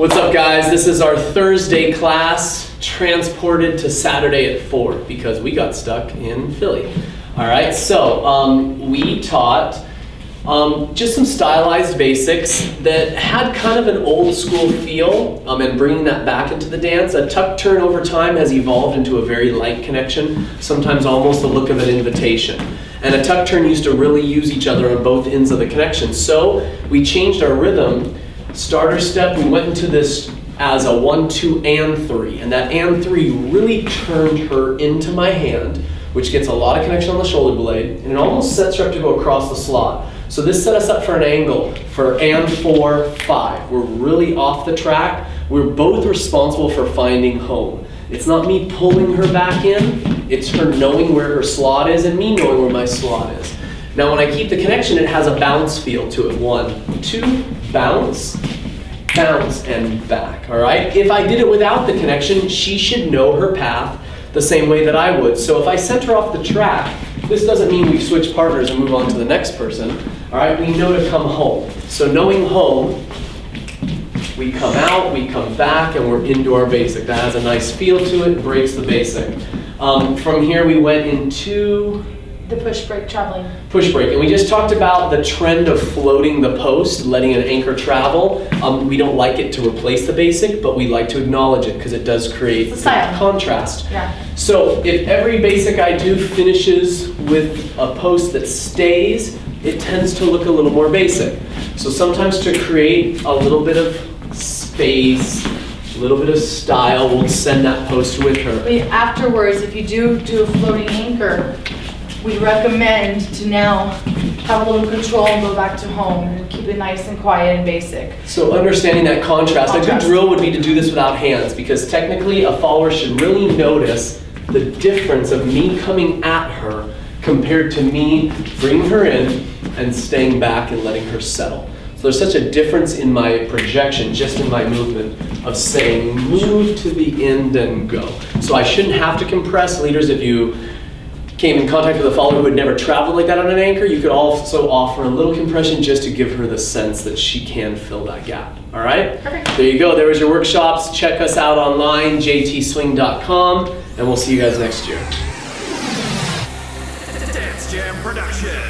What's up, guys? This is our Thursday class transported to Saturday at 4 because we got stuck in Philly. All right, so we taught just some stylized basics that had kind of an old school feel, and bringing that back into the dance. A tuck turn over time has evolved into a very light connection, sometimes almost the look of an invitation. And a tuck turn used to really use each other on both ends of the connection. So we changed our rhythm. Starter step, we went into this as a 1, 2, and 3. And that and 3 really turned her into my hand, which gets a lot of connection on the shoulder blade, and it almost sets her up to go across the slot. So this set us up for an angle for and 4, 5. We're really off the track. We're both responsible for finding home. It's not me pulling her back in, it's her knowing where her slot is and me knowing where my slot is. Now when I keep the connection, it has a bounce feel to it. 1, 2, bounce, bounce, and back, all right? If I did it without the connection, she should know her path the same way that I would. So if I sent her off the track, this doesn't mean we switch partners and move on to the next person, all right? We know to come home. So knowing home, we come out, we come back, and we're into our basic. That has a nice feel to it, breaks the basic. From here we went into the push break traveling. Push break, and we just talked about the trend of floating the post, letting an anchor travel. We don't like it to replace the basic, but we like to acknowledge it because it does create contrast. Yeah. So if every basic I do finishes with a post that stays, it tends to look a little more basic. So sometimes to create a little bit of space, a little bit of style, we'll send that post with her. But afterwards, if you do a floating anchor, we recommend to now have a little control and go back to home and keep it nice and quiet and basic. So understanding that contrast. A good drill would be to do this without hands, because technically a follower should really notice the difference of me coming at her compared to me bringing her in and staying back and letting her settle. So there's such a difference in my projection, just in my movement, of saying move to the end and go. So I shouldn't have to compress. Leaders, if you came in contact with a follower who had never traveled like that on an anchor, you could also offer a little compression just to give her the sense that she can fill that gap. All right? Perfect. There you go. There was your workshops. Check us out online, jtswing.com, and we'll see you guys next year. MADjam Production.